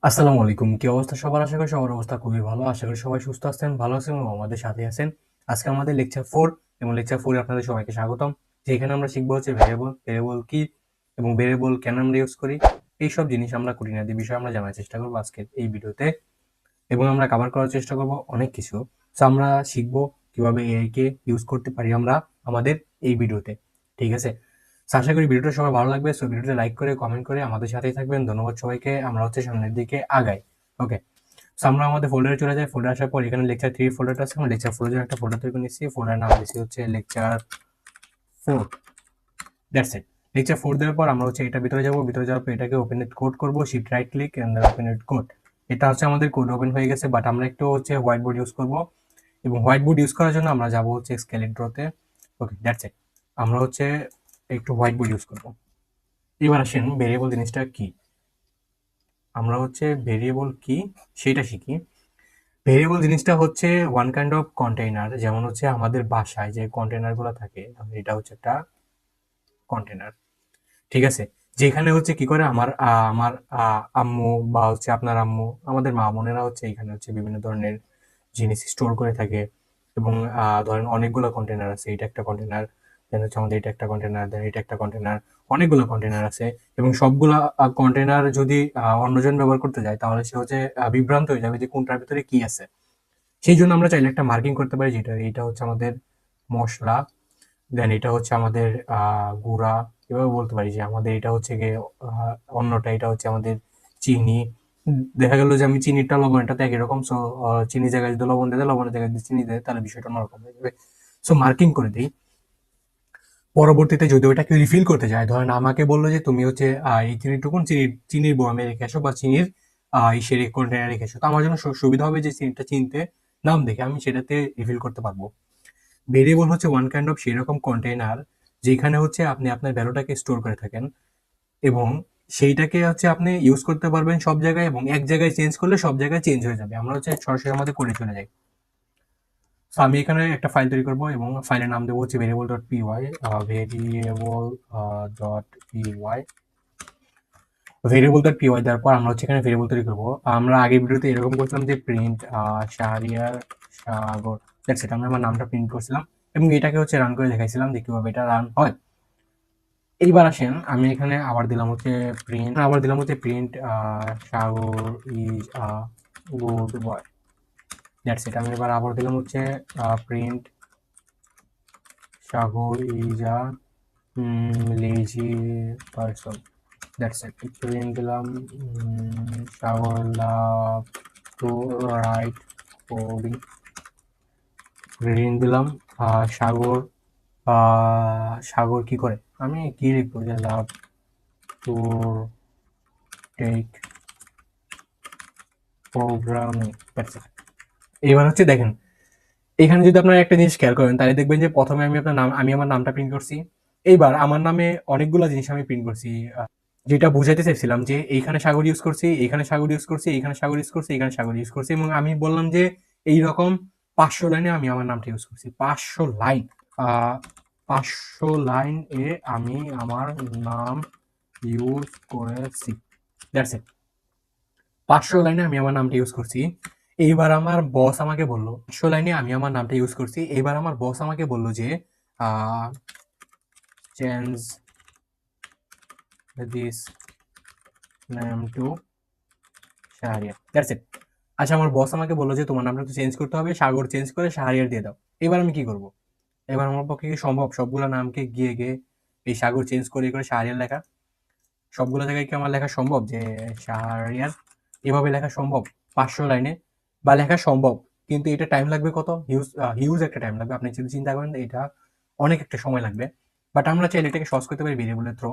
আসসালামু আলাইকুম। কি অবস্থা সবার? আশা করি সবার অবস্থা খুবই ভালো। আশা করি সবাই সুস্থ আছেন, ভালো আছেন এবং আমাদের সাথে আছেন। আজকে আমাদের লেকচার 4 এবং লেকচার 4 এ আপনাদের সবাইকে স্বাগতম। যেখানে আমরা শিখব হচ্ছে ভেরিয়েবল, ভেরিয়েবল কি এবং ভেরিয়েবল কেন আমরা ইউজ করি। এইসব জিনিস আমরা খুঁটিনাটি বিষয় আমরা জানার চেষ্টা করব আজকের এই ভিডিওতে এবং আমরা কভার করার চেষ্টা করব অনেক কিছু। সো আমরা শিখব কিভাবে এআই কে ইউজ করতে পারি আমরা আমাদের এই ভিডিওতে। ঠিক আছে? সো আশা করি ভিডিওটা সবার ভালো লাগবে। সো ভিডিওটা লাইক করে কমেন্ট করে আমাদের সাথেই থাকবেন। ধন্যবাদ সবাইকে। আমরা হচ্ছে সামনের দিকে আগাই। ওকে। সো আমরা আমাদের ফোল্ডারে চলে যাই। ফোল্ডারে আসার পর এখানে লেকচার 3 ফোল্ডারটা আছে। আমরা লেকচার 4 এর জন্য একটা ফোল্ডার তৈরি করে নিচ্ছি। ফোল্ডারের নাম দিচ্ছি হচ্ছে লেকচার 4। That's it. লেকচার 4 দেওয়ার পর আমরা হচ্ছে এটার ভিতরে যাবো। ভিতরে যাওয়ার পর এটাকে ওপেন ইট কোড করবো। Shift right click and open it code. এটা হচ্ছে আমাদের কোড ওপেন হয়ে গেছে, বাট আমরা একটু হচ্ছে হোয়াইট বোর্ড ইউজ করবো এবং হোয়াইট বোর্ড ইউজ করার জন্য আমরা যাবো হচ্ছে স্কেলেট্রোতে। ওকে, দ্যাটস ইট। আমরা হচ্ছে একটু হোয়াইট বোর্ড ইউজ করবো। এবার আসেন ভেরিয়েবল জিনিসটা কি। আমরা হচ্ছে ভেরিয়েবল কি সেটা শিখি। ভেরিয়েবল জিনিসটা হচ্ছে ওয়ান কাইন্ড অফ কন্টেইনার। যেমন হচ্ছে আমাদের বাসায় যে কন্টেইনার গুলো থাকে, এটা হচ্ছে একটা কন্টেইনার। ঠিক আছে? যেখানে হচ্ছে কি করে আমার আম্মু বা হচ্ছে আপনার আম্মু, আমাদের মা বোনেরা হচ্ছে এখানে হচ্ছে বিভিন্ন ধরনের জিনিস স্টোর করে থাকে এবং ধরেন অনেকগুলো কন্টেইনার আছে। এটা একটা কন্টেইনার, দেন হচ্ছে আমাদের এটা একটা কন্টেইনার, দেন এটা একটা কন্টেইনার, অনেকগুলো কন্টেইনার আছে এবং সবগুলা কন্টেইনার যদি অন্যজন ব্যবহার করতে যায় তাহলে সে হচ্ছে বিভ্রান্ত হয়ে যাবে যে কোনটার ভিতরে কি আছে। সেই জন্য আমরা চাইলে একটা মার্কিং করতে পারি, যেটা এটা হচ্ছে আমাদের মসলা, দেন এটা হচ্ছে আমাদের গুঁড়া। এভাবে বলতে পারি যে আমাদের এটা হচ্ছে গিয়ে অন্যটা, এটা হচ্ছে আমাদের চিনি। দেখা গেল যে আমি চিনিটা লবণটা তো একই রকম, সো চিনি জায়গায় যদি লবণ দেয়, লবণের জায়গায় যদি চিনি দেয়, তাহলে বিষয়টা অন্যরকম হয়ে যাবে। সো মার্কিং করে দিই। পরবর্তীতে যদি ওটাকে রিফিল করতে যায়, ধরেন আমাকে বললো যে তুমি হচ্ছে এই চিনিটুকুন চিনির বোয়ামে রেখে আসো বা চিনির ইসের কন্টেনারে রেখে আসো, তো আমার জন্য সুবিধা হবে যে চিনিটা চিনতে নাম দেখে আমি সেটাতে রিফিল করতে পারবো। ভেরিয়েবল হচ্ছে ওয়ান কাইন্ড অফ সেরকম কন্টেইনার যেখানে হচ্ছে আপনি আপনার ভ্যালুটাকে স্টোর করে থাকেন এবং সেইটাকে হচ্ছে আপনি ইউজ করতে পারবেন সব জায়গায় এবং এক জায়গায় চেঞ্জ করলে সব জায়গায় চেঞ্জ হয়ে যাবে। আমরা হচ্ছে সরাসরি আমাদের করে চলে যাই। তো আমি এখানে একটা ফাইল তৈরি করবো এবং ফাইলের নাম দেবো হচ্ছে variable dot PY. Variable dot PY variable dot PY দেওয়ার পর আমরা হচ্ছে এখানে ভেরিয়েবল তৈরি করবো। আমরা আগের ভিডিওতে এরকম করছিলাম যে print Shahriar Sagar, that's it. আমরা আমার নামটা প্রিন্ট করছিলাম এবং এটাকে হচ্ছে রান করে দেখাইছিলাম যে কিভাবে এটা রান হয়। এইবার আসেন আমি এখানে আবার দিলাম হচ্ছে print Sagar is a good boy. That's it. আমি এবার আবার দিলাম হচ্ছে print Sagar is a lazy person. That's it. Print দিলাম Sagar love to write coding. Reading দিলাম সাগর কি করে, আমি কি লিখবো যে লাভ টু টেক প্রোগ্রামিং। এবার হচ্ছে দেখেন, এখানে যদি আপনারা একটা জিনিস খেয়াল করেন তাহলে দেখবেন যে প্রথমে আমি আমার নামটা প্রিন্ট করছি। এইবার আমার নামে অনেকগুলো জিনিস আমি প্রিন্ট করছি, যেটা বুঝাইতে চাইছিলাম যে এইখানে সাগর ইউজ করছি, এইখানে সাগর ইউজ করছি, এইখানে সাগর ইউজ করছি, এইখানে সাগর ইউজ করছি এবং আমি বললাম যে এইরকম 500 লাইনে আমি আমার নামটা ইউজ করছি। 500 লাইন, 500 লাইন এ আমি আমার নাম ইউজ করেছি। That's it. 500 লাইনে আমি আমার নামটা ইউজ করছি। এইবার আমার বস আমাকে বলল 500 লাইনে আমি আমার নামটা ইউজ করছি। এইবার আমার বস আমাকে বলল যে change this name to Shahriar. That's it. আচ্ছা, আমার বস আমাকে বললো যে তোমার নামটা একটু চেঞ্জ করতে হবে, সাগর চেঞ্জ করে শাহরিয়ার দিয়ে দাও। এবার আমি কি করব? এবার আমার পক্ষে কি সম্ভব সবগুলা নামকে গিয়ে গিয়ে এই সাগর চেঞ্জ করে করে শাহরিয়ার লেখা? সবগুলো জায়গায় কি আমার লেখা সম্ভব যে শাহরিয়ার এভাবে লেখা সম্ভব 500 লাইনে? বা লেখা সম্ভব, কিন্তু এটা টাইম লাগবে কত? হিউজ হিউজ একটা টাইম লাগবে। আপনি যদি চিন্তা করেন এটা অনেক একটা সময় লাগবে। বাট আমরা চাইলে এটাকে সহজ করতে পারি ভেরিয়েবলের থ্রু।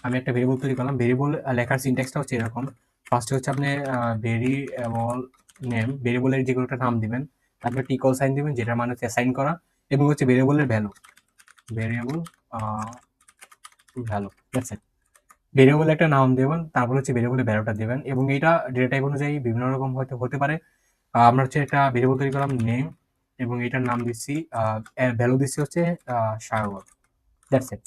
আমি একটা ভেরিয়েবল তৈরি করলাম। ভেরিয়েবল লেখার সিনট্যাক্সটা হচ্ছে এরকম। ফার্স্টে হচ্ছে আপনি ভেরিয়েবল নেম, ভেরিয়েবলের যে কোনো একটা নাম দিবেন, তারপরে টিকল সাইন দিবেন যেটা মানে হচ্ছে অ্যাসাইন করা, এবং হচ্ছে ভেরিয়েবলের value, variable value. That's it. Variable একটা নাম দেবেন, তারপর হচ্ছে ভেরিয়েবলের ভ্যালুটা দেবেন এবং এটা ডেটা টাইপ অনুযায়ী বিভিন্ন রকম হয়তো হতে পারে। আমরা হচ্ছে একটা ভেরিয়েবল তৈরি করলাম নেম এবং এটার নাম দিচ্ছি, ভ্যালু দিচ্ছি হচ্ছে সাগর। That's it.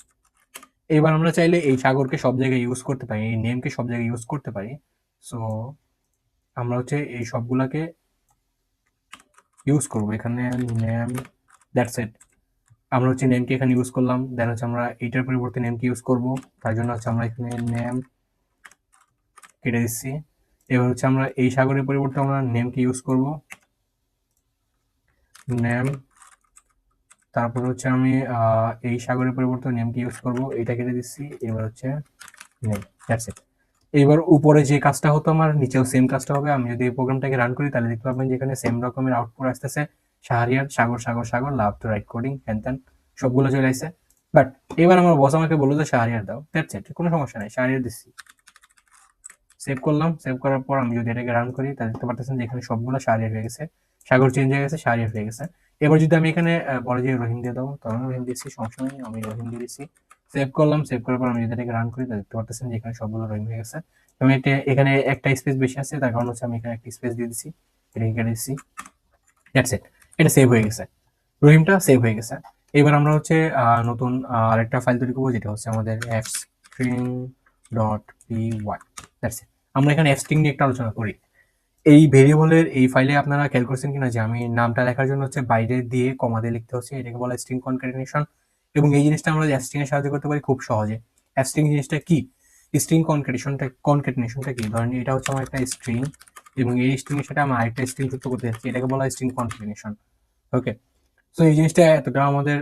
এবার আমরা চাইলে এই সাগরকে সব জায়গায় ইউজ করতে পারি, এই নেমকে সব জায়গায় ইউজ করতে পারি। সো আমরা হচ্ছে এই সবগুলাকে ইউজ করব এখানে। Name, that's it. আমরা হচ্ছে নেমকে এখানে ইউজ করলাম, দেন হচ্ছে আমরা এইটার পরিবর্তে নেমকে ইউজ করব, তার জন্য হচ্ছে আমরা এখানে নেম কেটে দিচ্ছি। এবার হচ্ছে আমরা এই সাগরের পরিবর্তে আমরা নেমকে ইউজ করব, নেম। তারপর হচ্ছে আমি এই সাগরের পরিবর্তে নেমকে ইউজ করব, এইটা কেটে দিচ্ছি। এবার হচ্ছে নেম, দ্যাটস ইট। এবার উপরে যে কাজটা হতো আমার নিচেও সেম কাজটা হবে। আমি যদি এই প্রোগ্রামটাকে রান করি তাহলে দেখতে পাবেন যেখানে সেম রকমের আউটপুট আসতেছে, শাহরিয়ার, সাগর সাগর সাগর, লাভ টু রাইট কোডিং, হ্যান ত্যান সবগুলো চলে আসছে। বাট এবার আমার বস আমাকে বললো যে শাহরিয়ার দাও, দ্যাটস ইট, কোনো সমস্যা নাই, শাহরিয়ার দিচ্ছি। সেভ করলাম, সেভ করার পর আমি যদি এটাকে রান করি তাহলে দেখতে পারতেছেন যে এখানে সবগুলো শাহরিয়ার হয়ে গেছে, সাগর চেঞ্জ হয়ে গেছে, শাহরিয়ার হয়ে গেছে। এবার যদি আমি এখানে বলে যে রহিম দিয়ে দাও, তখন রহিম দিচ্ছি, সমস্যা নেই, আমি রহিম দিয়ে দিচ্ছি। সেভ করলাম, সেভ করার পর আমি যদি এটাকে রান করি তাহলে দেখতে পারতেছেন যে এখানে সবগুলো রহিম হয়ে গেছে। আমি এটা এখানে একটা স্পেস বেশি আছে, তার কারণ হচ্ছে আমি এখানে একটা স্পেস দিয়ে দিচ্ছি, এটা এখানে দিচ্ছি, দ্যাটস ইট। এটা সেভ হয়ে গেছে, রহিমটা সেভ হয়ে গেছে। এবার আমরা হচ্ছে নতুন আরেকটা ফাইল তৈরি করবো, যেটা হচ্ছে আমাদের fstring.py, দ্যাটস ইট। আমরা এখানে fstring নিয়ে একটা আলোচনা করি। এই ভেরিয়েবলের এই ফাইলে আপনারা খেয়াল করছেন কিনা যে আমি নামটা লেখার জন্য হচ্ছে বাইরে দিয়ে কমা দিয়ে লিখতে হচ্ছে, এটাকে বলা স্ট্রিং কনক্যাটিনেশন। এবং এই জিনিসটা আমরা স্ট্রিং এর সাহায্যে করতে পারি খুব সহজে। স্ট্রিং জিনিসটা কি, স্ট্রিং কনক্যাটিনেশনটা কি, ধরেন এটা হচ্ছে আমার একটা স্ট্রিং এবং এই স্ট্রিং এর সাথে আমি আরেকটা স্ট্রিং যুক্ত করতে যাচ্ছি, এটাকে বলা হয় স্ট্রিং কনক্যাটিনেশন। ওকে, সো এই জিনিসটা এতটা আমাদের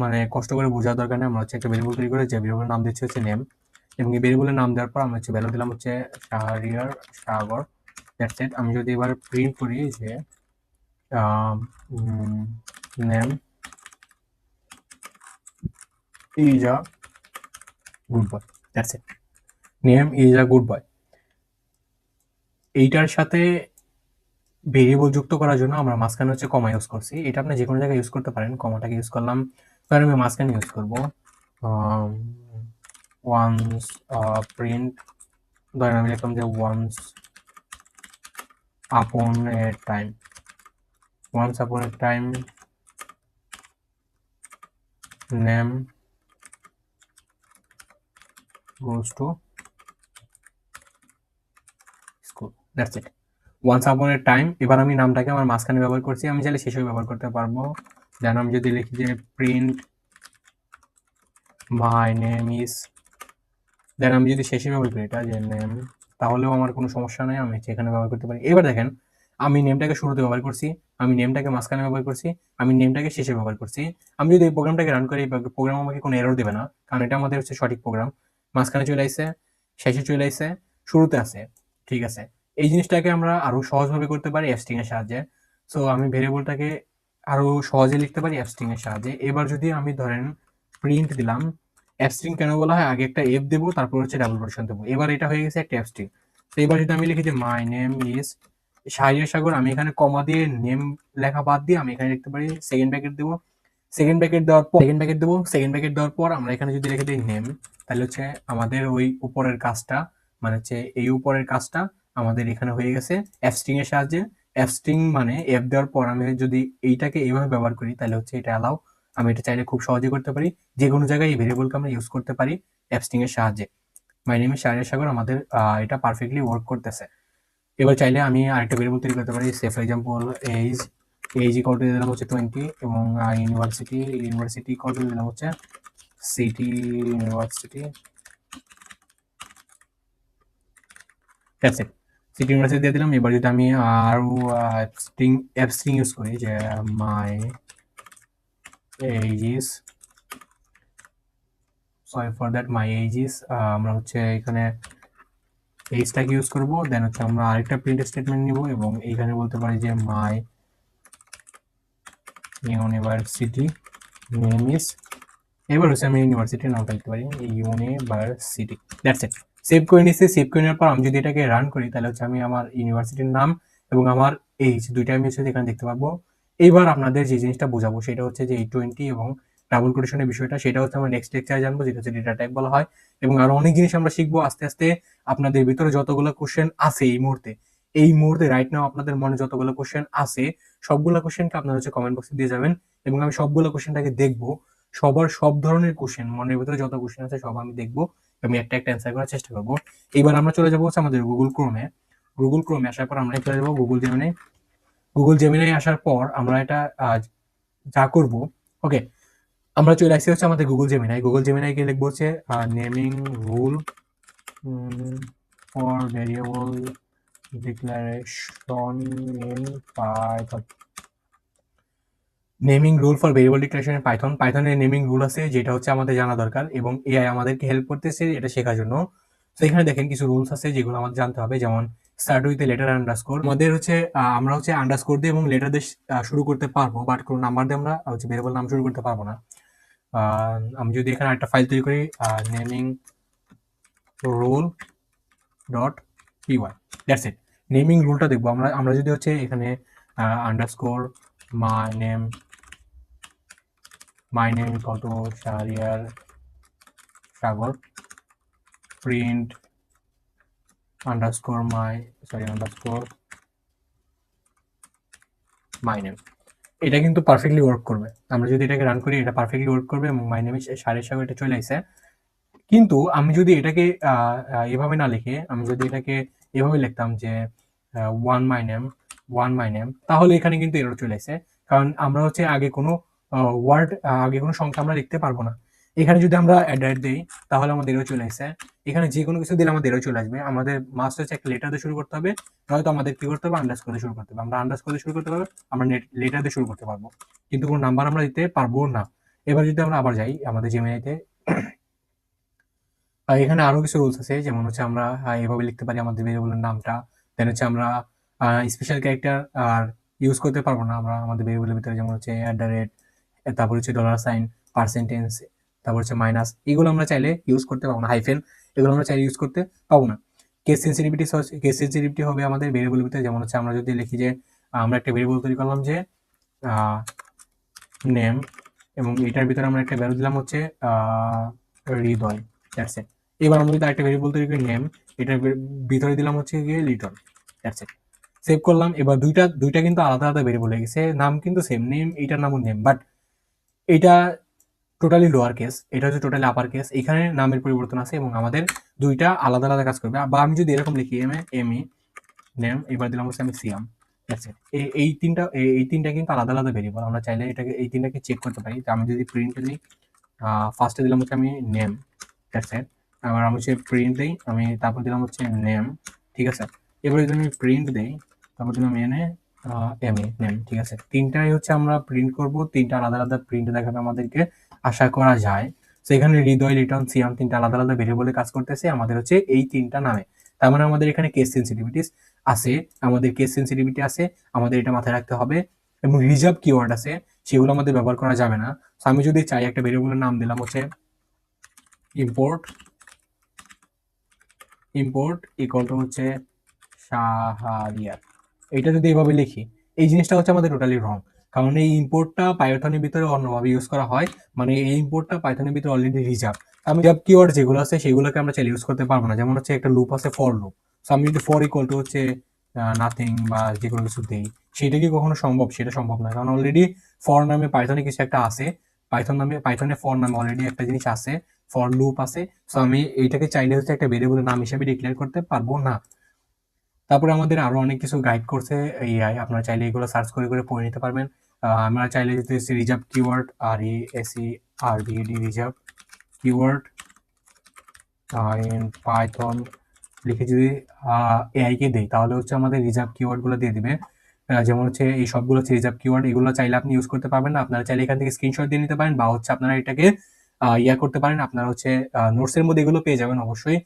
মানে কষ্ট করে বোঝার দরকার নেই। আমরা হচ্ছে একটা ভেরিয়েবল তৈরি করে যে ভেরিয়েবলের নাম দিচ্ছি হচ্ছে নেম, এবং এই ভেরিয়েবলের নাম দেওয়ার পর আমরা হচ্ছে ভ্যালু দিলাম হচ্ছে শাহরিয়ার, সাগর, দ্যাটস ইট। আমি যদি এবার প্রিন্ট করি যে name is a good boy, that's it, name is a good বয়। এইটার সাথে ভেরিয়েবল যুক্ত করার জন্য আমরা মাঝখানে হচ্ছে কমা ইউজ করছি, এটা আপনি যে কোনো জায়গায় ইউজ করতে পারেন, কমাটাকে ইউজ করলাম। তাহলে আমি মাঝখানে ইউজ করবো ওয়ান্স প্রিন্ট, ধরেন আমি লিখলাম যে once upon a time, once upon a time name goes to school, that's it, once upon a time। এবার আমি নামটাকে আমার মাঝখানে ব্যবহার করছি, আমি চাইলে শেষেও ব্যবহার করতে পারবো। দেন আমি যদি লিখি যে প্রিন্ট মাই নেম ইজ, দেন আমি যদি শেষে ব্যবহার করি এটা যে নেম, তাহলেও আমার কোনো সমস্যা নেই, আমি সেখানে ব্যবহার করতে পারি। এবার দেখেন আমি নেমটাকে শুরুতে ব্যবহার করছি, আমি নেমটাকে মাঝখানে ব্যবহার করছি, আমি নেমটাকে শেষে ব্যবহার করছি। আমি যদি এই প্রোগ্রামটাকে রান করি, প্রোগ্রাম আমাকে কোনো এরর দেবে না, কারণ এটা আমাদের হচ্ছে সঠিক প্রোগ্রাম। মাঝখানে চলে আসছে, শেষে চলে আসছে, শুরুতে আছে, ঠিক আছে। এই জিনিসটাকে আমরা আরো সহজভাবে করতে পারি স্ট্রিং এর সাহায্যে। সো আমি ভেরিয়েবলটাকে আরো সহজে লিখতে পারি স্ট্রিং এর সাহায্যে। এবার যদি আমি ধরেন প্রিন্ট দিলাম, স্ট্রিং কেন বলা হয়, আগে একটা এফ দেবো, তারপর হচ্ছে ডাবল কোটেশন দেবো। এবার এটা হয়ে গেছে একটা স্ট্রিং। তো এবার যদি আমি লিখি যে মাই নেম ইজ শাহরিয়ার সাগর, আমি এখানে কমা দিয়ে নেম লেখা বাদ দিয়ে আমি এখানে লিখতে পারি সেকেন্ড ব্র্যাকেট দেবো, সেকেন্ড ব্র্যাকেট দেওয়ার পর সেকেন্ড ব্র্যাকেট দেবো, সেকেন্ড ব্র্যাকেট দেওয়ার পর আমরা এখানে যদি লিখে দিই নেম, তাহলে হচ্ছে আমাদের ওই উপরের কাজটা, মানে হচ্ছে এই উপরের কাজটা আমাদের এখানে হয়ে গেছে স্ট্রিং এর সাহায্যে। স্ট্রিং মানে এফ দেওয়ার পর আমি যদি এইটাকে এইভাবে ব্যবহার করি তাহলে হচ্ছে এটা অ্যালাউ, আমি এটা চাইলে খুব সহজে করতে পারি, যে কোনো জায়গায় এই ভেরিয়েবলকে আমরা ইউজ করতে পারি স্ট্রিং এর সাহায্যে। মাই নেম ইজ শাহরিয়ার সাগর, আমাদের এটা পারফেক্টলি ওয়ার্ক করতেছে। এবার চাইলে আমি আরেকটা ভেরিয়েবল তৈরি করতে পারি, say for example age, age equal to দিলাম হচ্ছে 20 এবং ইউনিভার্সিটি, ইউনিভার্সিটি ইকুয়াল টু দিলাম হচ্ছে city university, that's it, city university দিয়ে দিলাম। এবার যদি আমি আরো স্ট্রিং স্ট্রিং ইউজ করি যে my age is, sorry for that, my age is, আমরা হচ্ছে এখানে এইজটাকে ইউজ করবো, দেন হচ্ছে আমরা আরেকটা প্রিন্ট স্টেটমেন্ট নিব এবং এইখানে বলতে পারি যে মাই ইউনিভার্সিটি নেম ইজ, এবার হচ্ছে আমি ইউনিভার্সিটির নামটা লিখতে পারি ইউনিভার্সিটি, দ্যাটস ইট। সেভ করে নিচ্ছি, সেভ করে নেওয়ার পর আমি যদি এটাকে রান করি তাহলে হচ্ছে আমি আমার ইউনিভার্সিটির নাম এবং আমার এইজ দুইটা আমি হচ্ছে এখানে দেখতে পাবো। এইবার আপনাদের যে জিনিসটা বোঝাবো সেটা হচ্ছে যে এই 20 এবং ডাবল কোটেশনের বিষয়টা, সেটা হচ্ছে আমরা নেক্সট লেকচারে জানবো, যেটা হচ্ছে ডেটা টাইপ বলা হয়। এবং আরো অনেক জিনিস আমরা শিখবো আস্তে আস্তে। আপনাদের ভিতরে যতগুলো কোশ্চেন আছে এই মুহূর্তে রাইট নাও আপনাদের মনে যতগুলো কোশ্চেন আছে, সবগুলো কোশ্চেনকে আপনারা হচ্ছে কমেন্ট বক্সে দিয়ে যাবেন এবং আমি সবগুলো কোশ্চেনটাকে দেখবো। সবার সব ধরনের কোশ্চেন, মনের ভিতরে যত কোশ্চেন আছে সব আমি দেখবো, আমি একটা একটা অ্যান্সার করার চেষ্টা করবো। এবার আমরা চলে যাবো হচ্ছে আমাদের গুগল ক্রোমে। গুগল ক্রোমে আসার পর আমরা চলে যাবো গুগল জেমিনাই আসার পর আমরা এটা যা করব, ওকে, আমরা চলে আসছি হচ্ছে আমাদের গুগল জেমিনাইকে লিখবো হচ্ছে naming rule for variable declaration in Python. Naming rule for variable declaration in Python. পাইথনের নেমিং রুল আছে যেটা হচ্ছে আমাদের জানা দরকার এবং এআই আমাদেরকে হেল্প করতেছে এটা শেখার জন্য। তো এখানে দেখেন কিছু রুলস আছে যেগুলো আমাদের জানতে হবে, যেমন স্টার্ট উইথ লেটার আন্ডারস্কোর। আমাদের হচ্ছে আমরা হচ্ছে আন্ডারস্কোর দিয়ে এবং লেটার দিয়ে শুরু করতে পারবো, বাট কোনো নাম্বার দিয়ে আমরা হচ্ছে ভেরিয়েবল নাম শুরু করতে পারবো না। আমি যদি এখানে একটা ফাইল তৈরি করি naming rule dot PY, that's it. Naming রুলটা দেখবো আমরা যদি হচ্ছে এখানে underscore my name equal to Shahriar Sagar print underscore my name, এটা কিন্তু পারফেক্টলি ওয়ার্ক করবে। আমরা যদি এটাকে রান করি এটা পারফেক্টলি ওয়ার্ক করবে এবং মাই নেম শাহরিয়ার সাগর এটা চলে আসে। কিন্তু আমি যদি এটাকে এভাবে না লিখে আমি যদি এটাকে এভাবে লিখতাম যে ওয়ান মাই নেম, তাহলে এখানে কিন্তু এরর চলে আসে, কারণ আমরা হচ্ছে আগে কোনো সংখ্যা আমরা লিখতে পারবো না। এখানে যদি আমরা অ্যাড দিই তাহলে আমাদের এরর চলে আসে। এখানে যে কোনো কিছু দিলে আমাদের এরর চলে আসবে। আমাদের মাস্ট হচ্ছে একটা লেটার দিয়ে শুরু করতে হবে, নয়তো আমাদের কি করতে হবে আন্ডারস্কোর দিয়ে শুরু করতে হবে। আমরা আন্ডারস্কোর দিয়ে শুরু করতে পারবো, আমরা লেটার দিয়ে শুরু করতে পারবো, কিন্তু কোনো নাম্বার আমরা দিতে পারবো না। এবার যদি আমরা আবার যাই আমাদের জেমিনাইতে, এখানে আরো কিছু রুলস আছে, যেমন হচ্ছে আমরা এভাবে লিখতে পারি আমাদের ভেরিয়েবলের নামটা। দেন হচ্ছে আমরা স্পেশাল ক্যারেক্টার আর ইউজ করতে পারবো না আমরা আমাদের ভেরিয়েবলের ভিতরে, যেমন হচ্ছে @, তারপর হচ্ছে $, পার্সেন্টেজ, তারপর হচ্ছে মাইনাস, এগুলো আমরা চাইলে ইউজ করতে পারবো না। হাইফেন, এগুলো আমরা চাইলে ইউজ করতে পারবো না। কেস সেন্সিটিভিটি হবে আমাদের ভেরিয়েবলের ভিতরে, যেমন হচ্ছে আমরা যদি লিখি যে আমরা একটা ভেরিয়েবল তৈরি করলাম যে নেম, এবং এটার ভিতরে আমরা একটা ভ্যালু দিলাম হচ্ছে হৃদয়, দ্যাটস ইট। এবার আমরা যদি একটা ভেরিয়েবল তৈরি করি নেম, এটার ভিতরে দিলাম হচ্ছে গিয়ে লিটল, দ্যাটস ইট। সেভ করলাম। এবার দুইটা কিন্তু আলাদা আলাদা ভেরিয়েবল হয়ে গেছে, নাম কিন্তু সেম, নেম, এটার নামও নেম, বাট এটা টোটালি লোয়ার কেস, এটা হচ্ছে টোটালি আপার কেস। এখানে নামের পরিবর্তন আছে এবং আমাদের দুইটা আলাদা আলাদা কাজ করবে। বা আমি যদি এরকম লিখি এম ই নেম, এবার দিলাম হচ্ছে আমি সিয়াম, দ্যাটস ইট। এই তিনটা কিন্তু আলাদা আলাদা ভেরিয়েবল। আমরা চাইলে এটাকে এই তিনটাকে চেক করতে পারি। আমি যদি প্রিন্ট দিই, ফার্স্টে দিলাম হচ্ছে আমি নেম, দ্যাটস ইট। আবার আমি হচ্ছে প্রিন্ট দিই, আমি তারপর দিলাম হচ্ছে নেম, ঠিক আছে। এবার যদি আমি প্রিন্ট দিই, তারপর দিলাম নেম, ঠিক আছে। তিনটাই হচ্ছে আমরা প্রিন্ট করব, তিনটা আলাদা আলাদা প্রিন্ট দেখাবে আমাদেরকে, আশা করা যায়। তো এখানে হৃদয়, লিটন, সিয়াম তিনটা আলাদা আলাদা ভেরিয়েবলে কাজ করতেছে আমাদের হচ্ছে এই তিনটা নামে। তার মানে আমাদের এখানে কেস সেন্সিটিভিটিস আছে, আমাদের এটা মাথায় রাখতে হবে। এবং রিজার্ভ কিওয়ার্ড আছে, সেগুলো আমাদের ব্যবহার করা যাবে না। আমি যদি চাই একটা ভেরিয়েবলের নাম দিলাম হচ্ছে ইম্পোর্ট ইকুয়াল টু হচ্ছে শাহরিয়ার, এটা যদি এভাবে লিখি, এই জিনিসটা হচ্ছে আমাদের টোটালি রং, কারণ এই ইম্পোর্টটা পাইথনের ভিতরে অন্যভাবে ইউজ করা হয়। মানে এই ইম্পোর্টটা পাইথনের ভিতরে অলরেডি রিজার্ভ। আমি রিজার্ভ কিওয়ার্ড যেগুলো আছে সেগুলোকে আমরা চাইলে ইউজ করতে পারবো না। যেমন হচ্ছে একটা লুপ আছে ফর লুপ, আমি যদি ফর ইকুয়াল টু হচ্ছে নাথিং বা যে কোনো কিছু দিই, সেটা কি কখনো সম্ভব? সেটা সম্ভব না, কারণ অলরেডি ফর নামে পাইথনে কিছু একটা আছে, পাইথনে ফর নামে অলরেডি একটা জিনিস আছে, ফর লুপ আছে। সো আমি এইটাকে চাইলে হচ্ছে একটা ভেরিয়েবলের নাম হিসেবে ডিক্লেয়ার করতে পারবো না। তারপরে আমাদের আরো অনেক কিছু গাইড করছে এআই, আপনারা চাইলে এগুলো সার্চ করে করে পড়ে নিতে পারবেন। আমরা চাইলে যদি reserve keyword, RESERVED reserve keyword in Python লিখে যদি এআই কে দেই, তাহলে হচ্ছে আমাদের রিজার্ভ কিওয়ার্ড গুলো দিয়ে দিবে। যেমন হচ্ছে এই সবগুলো হচ্ছে রিজার্ভ কিওয়ার্ড, এগুলো চাইলে আপনি ইউজ করতে পারবেন না। আপনারা চাইলে এখান থেকে স্ক্রিনশট দিয়ে নিতে পারেন, বা হচ্ছে আপনারা এটাকে করতে পারেন। আপনারা হচ্ছে নোটসের মধ্যে এগুলো পেয়ে যাবেন অবশ্যই।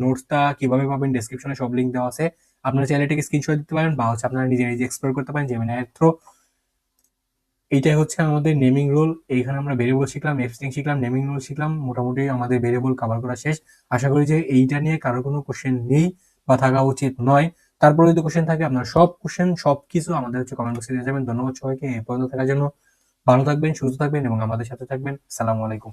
নোটসটা কিভাবে পাবেন ডেসক্রিপশনে সব লিঙ্ক দেওয়া আছে, আপনারা চাইলে এটাকে স্ক্রিনশট দিতে পারেন, বা হচ্ছে আপনারা নিজে নিজে এক্সপ্লোর করতে পারেন জেমিনাই থ্রু। এইটাই হচ্ছে আমাদের নেমিং রুল। এইখানে আমরা ভেরিয়েবল শিখলাম, স্ট্রিং শিখলাম, নেমিং রুল শিখলাম। মোটামুটি আমাদের ভেরিয়েবল কভার করা শেষ। আশা করি যে এইটা নিয়ে কারো কোনো কোশ্চেন নেই বা থাকা উচিত নয়। তারপরে যদি কোশ্চেন থাকে, আপনার সব কোশ্চেন সবকিছু আমাদের হচ্ছে কমেন্ট বক্সে দিয়ে যাবেন। ধন্যবাদ সবাইকে এই পর্যন্ত থাকার জন্য। ভালো থাকবেন, সুস্থ থাকবেন এবং আমাদের সাথে থাকবেন। আসসালামু আলাইকুম।